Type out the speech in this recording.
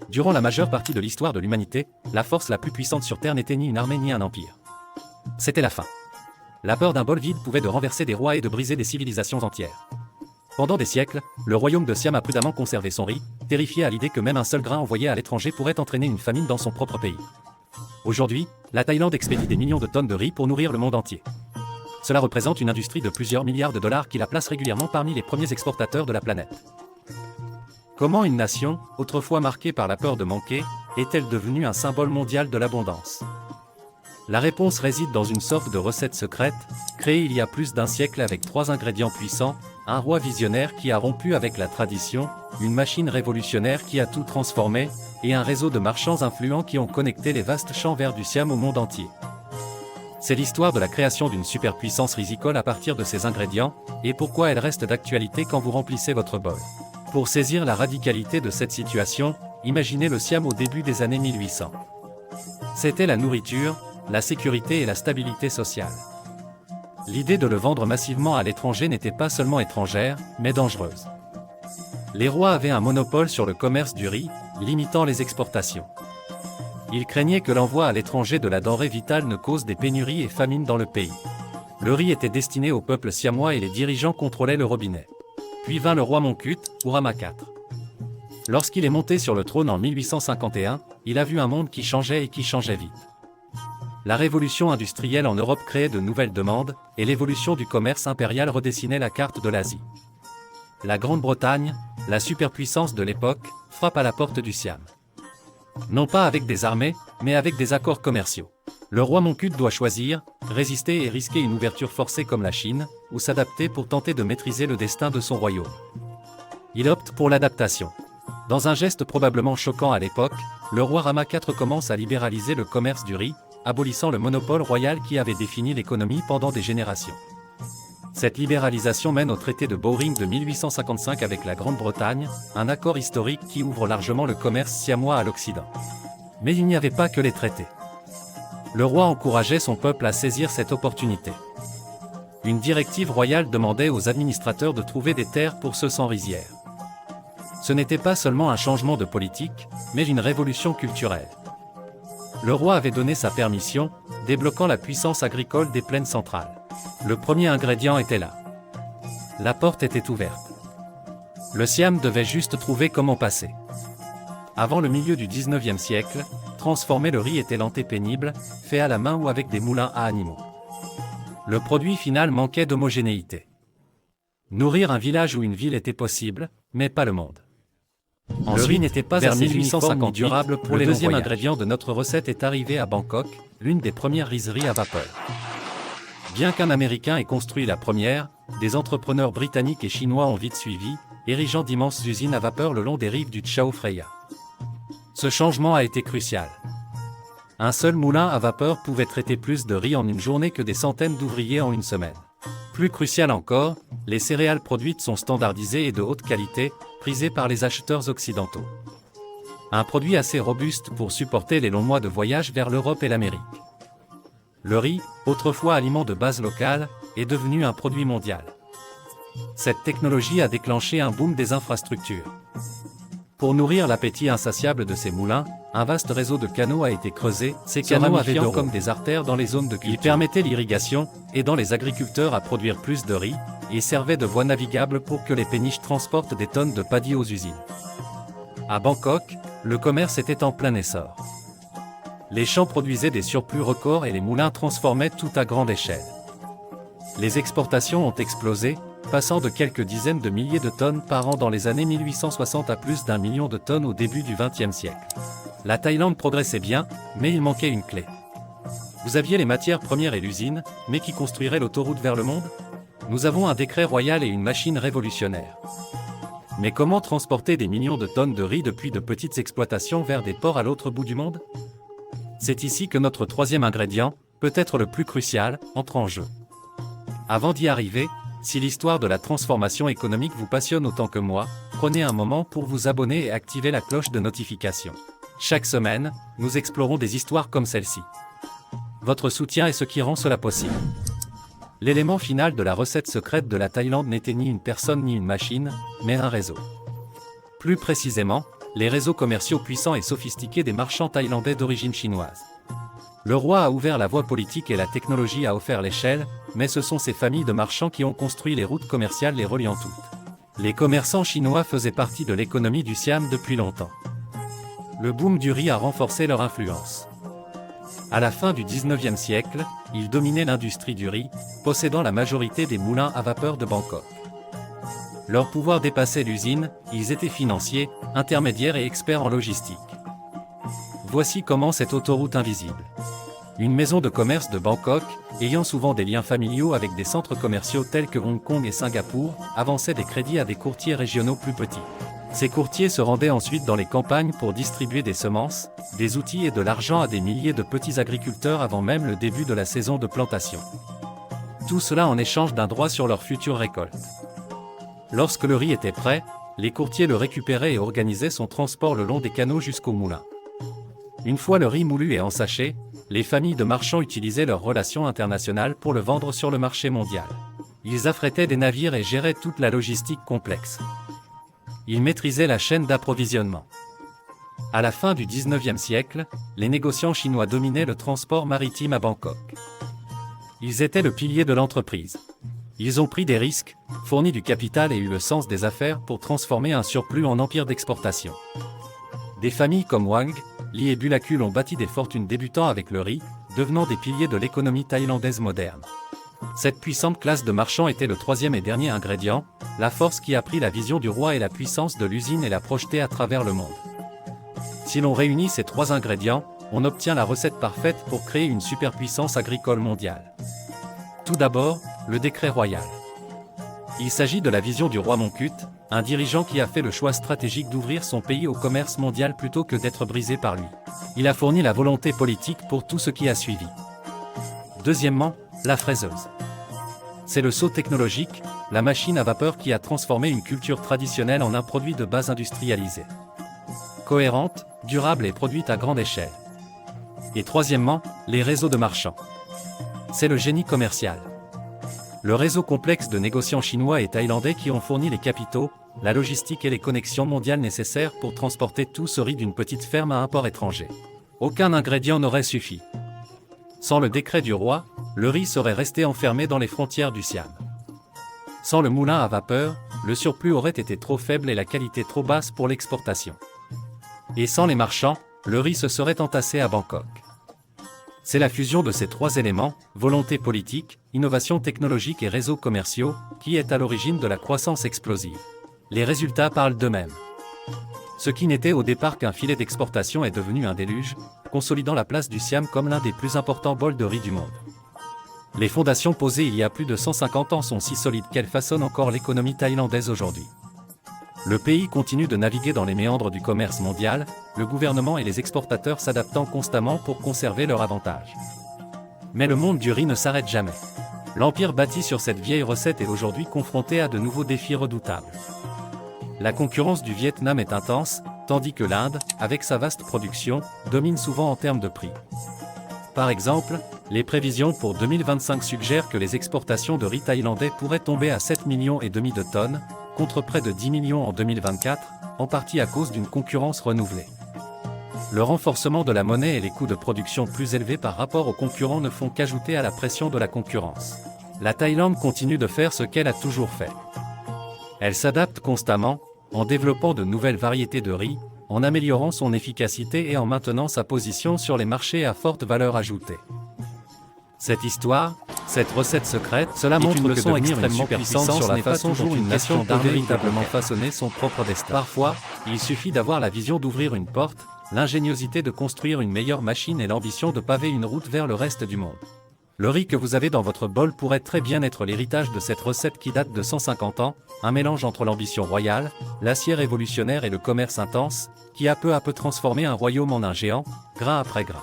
Durant la majeure partie de l'histoire de l'humanité, la force la plus puissante sur Terre n'était ni une armée ni un empire. C'était la faim. La peur d'un bol vide pouvait de renverser des rois et de briser des civilisations entières. Pendant des siècles, le royaume de Siam a prudemment conservé son riz, terrifié à l'idée que même un seul grain envoyé à l'étranger pourrait entraîner une famine dans son propre pays. Aujourd'hui, la Thaïlande expédie des millions de tonnes de riz pour nourrir le monde entier. Cela représente une industrie de plusieurs milliards de dollars qui la place régulièrement parmi les premiers exportateurs de la planète. Comment une nation, autrefois marquée par la peur de manquer, est-elle devenue un symbole mondial de l'abondance? La réponse réside dans une sorte de recette secrète, créée il y a plus d'un siècle avec 3 ingrédients puissants, un roi visionnaire qui a rompu avec la tradition, une machine révolutionnaire qui a tout transformé, et un réseau de marchands influents qui ont connecté les vastes champs verts du Siam au monde entier. C'est l'histoire de la création d'une superpuissance rizicole à partir de ces ingrédients, et pourquoi elle reste d'actualité quand vous remplissez votre bol. Pour saisir la radicalité de cette situation, imaginez le Siam au début des années 1800. C'était la nourriture, la sécurité et la stabilité sociale. L'idée de le vendre massivement à l'étranger n'était pas seulement étrangère, mais dangereuse. Les rois avaient un monopole sur le commerce du riz, limitant les exportations. Ils craignaient que l'envoi à l'étranger de la denrée vitale ne cause des pénuries et famines dans le pays. Le riz était destiné au peuple siamois et les dirigeants contrôlaient le robinet. Puis vint le roi Mongkut, ou Rama IV. Lorsqu'il est monté sur le trône en 1851, il a vu un monde qui changeait et qui changeait vite. La révolution industrielle en Europe créait de nouvelles demandes, et l'évolution du commerce impérial redessinait la carte de l'Asie. La Grande-Bretagne, la superpuissance de l'époque, frappe à la porte du Siam. Non pas avec des armées, mais avec des accords commerciaux. Le roi Mongkut doit choisir, résister et risquer une ouverture forcée comme la Chine, ou s'adapter pour tenter de maîtriser le destin de son royaume. Il opte pour l'adaptation. Dans un geste probablement choquant à l'époque, le roi Rama IV commence à libéraliser le commerce du riz, abolissant le monopole royal qui avait défini l'économie pendant des générations. Cette libéralisation mène au traité de Bowring de 1855 avec la Grande-Bretagne, un accord historique qui ouvre largement le commerce siamois à l'Occident. Mais il n'y avait pas que les traités. Le roi encourageait son peuple à saisir cette opportunité. Une directive royale demandait aux administrateurs de trouver des terres pour ceux sans rizière. Ce n'était pas seulement un changement de politique, mais une révolution culturelle. Le roi avait donné sa permission, débloquant la puissance agricole des plaines centrales. Le premier ingrédient était là. La porte était ouverte. Le Siam devait juste trouver comment passer. Avant le milieu du 19e siècle, transformer le riz était lent et pénible, fait à la main ou avec des moulins à animaux. Le produit final manquait d'homogénéité. Nourrir un village ou une ville était possible, mais pas le monde. Le riz n'était pas vers 1850 durable pour les longs voyages. Le deuxième ingrédient de notre recette est arrivé à Bangkok, l'une des premières rizeries à vapeur. Bien qu'un Américain ait construit la première, des entrepreneurs britanniques et chinois ont vite suivi, érigeant d'immenses usines à vapeur le long des rives du Chao Phraya. Ce changement a été crucial. Un seul moulin à vapeur pouvait traiter plus de riz en une journée que des centaines d'ouvriers en une semaine. Plus crucial encore, les céréales produites sont standardisées et de haute qualité, prisées par les acheteurs occidentaux. Un produit assez robuste pour supporter les longs mois de voyage vers l'Europe et l'Amérique. Le riz, autrefois aliment de base locale, est devenu un produit mondial. Cette technologie a déclenché un boom des infrastructures. Pour nourrir l'appétit insatiable de ces moulins, un vaste réseau de canaux a été creusé, ces canaux avaient comme des artères dans les zones de culture. Ils permettaient l'irrigation, aidant les agriculteurs à produire plus de riz, et servaient de voie navigable pour que les péniches transportent des tonnes de paddy aux usines. À Bangkok, le commerce était en plein essor. Les champs produisaient des surplus records et les moulins transformaient tout à grande échelle. Les exportations ont explosé, passant de quelques dizaines de milliers de tonnes par an dans les années 1860 à plus d'1 million de tonnes au début du XXe siècle. La Thaïlande progressait bien, mais il manquait une clé. Vous aviez les matières premières et l'usine, mais qui construirait l'autoroute vers le monde? Nous avons un décret royal et une machine révolutionnaire. Mais comment transporter des millions de tonnes de riz depuis de petites exploitations vers des ports à l'autre bout du monde? C'est ici que notre troisième ingrédient, peut-être le plus crucial, entre en jeu. Avant d'y arriver, si l'histoire de la transformation économique vous passionne autant que moi, prenez un moment pour vous abonner et activer la cloche de notification. Chaque semaine, nous explorons des histoires comme celle-ci. Votre soutien est ce qui rend cela possible. L'élément final de la recette secrète de la Thaïlande n'était ni une personne ni une machine, mais un réseau. Plus précisément, les réseaux commerciaux puissants et sophistiqués des marchands thaïlandais d'origine chinoise. Le roi a ouvert la voie politique et la technologie a offert l'échelle, mais ce sont ces familles de marchands qui ont construit les routes commerciales les reliant toutes. Les commerçants chinois faisaient partie de l'économie du Siam depuis longtemps. Le boom du riz a renforcé leur influence. À la fin du 19e siècle, ils dominaient l'industrie du riz, possédant la majorité des moulins à vapeur de Bangkok. Leur pouvoir dépassait l'usine, ils étaient financiers, intermédiaires et experts en logistique. Voici comment cette autoroute invisible. Une maison de commerce de Bangkok, ayant souvent des liens familiaux avec des centres commerciaux tels que Hong Kong et Singapour, avançait des crédits à des courtiers régionaux plus petits. Ces courtiers se rendaient ensuite dans les campagnes pour distribuer des semences, des outils et de l'argent à des milliers de petits agriculteurs avant même le début de la saison de plantation. Tout cela en échange d'un droit sur leur future récolte. Lorsque le riz était prêt, les courtiers le récupéraient et organisaient son transport le long des canaux jusqu'au moulin. Une fois le riz moulu et ensaché, les familles de marchands utilisaient leurs relations internationales pour le vendre sur le marché mondial. Ils affrétaient des navires et géraient toute la logistique complexe. Ils maîtrisaient la chaîne d'approvisionnement. À la fin du 19e siècle, les négociants chinois dominaient le transport maritime à Bangkok. Ils étaient le pilier de l'entreprise. Ils ont pris des risques, fourni du capital et eu le sens des affaires pour transformer un surplus en empire d'exportation. Des familles comme Wang, Lee et Bulacul ont bâti des fortunes débutant avec le riz, devenant des piliers de l'économie thaïlandaise moderne. Cette puissante classe de marchands était le troisième et dernier ingrédient, la force qui a pris la vision du roi et la puissance de l'usine et l'a projetée à travers le monde. Si l'on réunit ces trois ingrédients, on obtient la recette parfaite pour créer une superpuissance agricole mondiale. Tout d'abord, le décret royal. Il s'agit de la vision du roi Mongkut, un dirigeant qui a fait le choix stratégique d'ouvrir son pays au commerce mondial plutôt que d'être brisé par lui. Il a fourni la volonté politique pour tout ce qui a suivi. Deuxièmement, la fraiseuse. C'est le saut technologique, la machine à vapeur qui a transformé une culture traditionnelle en un produit de base industrialisé. Cohérente, durable et produite à grande échelle. Et troisièmement, les réseaux de marchands. C'est le génie commercial. Le réseau complexe de négociants chinois et thaïlandais qui ont fourni les capitaux, la logistique et les connexions mondiales nécessaires pour transporter tout ce riz d'une petite ferme à un port étranger. Aucun ingrédient n'aurait suffi. Sans le décret du roi, le riz serait resté enfermé dans les frontières du Siam. Sans le moulin à vapeur, le surplus aurait été trop faible et la qualité trop basse pour l'exportation. Et sans les marchands, le riz se serait entassé à Bangkok. C'est la fusion de ces trois éléments, volonté politique, innovation technologique et réseaux commerciaux, qui est à l'origine de la croissance explosive. Les résultats parlent d'eux-mêmes. Ce qui n'était au départ qu'un filet d'exportation est devenu un déluge, consolidant la place du Siam comme l'un des plus importants bols de riz du monde. Les fondations posées il y a plus de 150 ans sont si solides qu'elles façonnent encore l'économie thaïlandaise aujourd'hui. Le pays continue de naviguer dans les méandres du commerce mondial, le gouvernement et les exportateurs s'adaptant constamment pour conserver leur avantage. Mais le monde du riz ne s'arrête jamais. L'empire bâti sur cette vieille recette est aujourd'hui confronté à de nouveaux défis redoutables. La concurrence du Vietnam est intense, tandis que l'Inde, avec sa vaste production, domine souvent en termes de prix. Par exemple, les prévisions pour 2025 suggèrent que les exportations de riz thaïlandais pourraient tomber à 7,5 millions de tonnes, contre près de 10 millions en 2024, en partie à cause d'une concurrence renouvelée. Le renforcement de la monnaie et les coûts de production plus élevés par rapport aux concurrents ne font qu'ajouter à la pression de la concurrence. La Thaïlande continue de faire ce qu'elle a toujours fait. Elle s'adapte constamment, en développant de nouvelles variétés de riz, en améliorant son efficacité et en maintenant sa position sur les marchés à forte valeur ajoutée. Cette histoire, cette recette secrète, cela montre une leçon extrêmement puissante sur la façon dont une nation peut véritablement façonner son propre destin. Parfois, il suffit d'avoir la vision d'ouvrir une porte, l'ingéniosité de construire une meilleure machine et l'ambition de paver une route vers le reste du monde. Le riz que vous avez dans votre bol pourrait très bien être l'héritage de cette recette qui date de 150 ans, un mélange entre l'ambition royale, l'acier révolutionnaire et le commerce intense, qui a peu à peu transformé un royaume en un géant, grain après grain.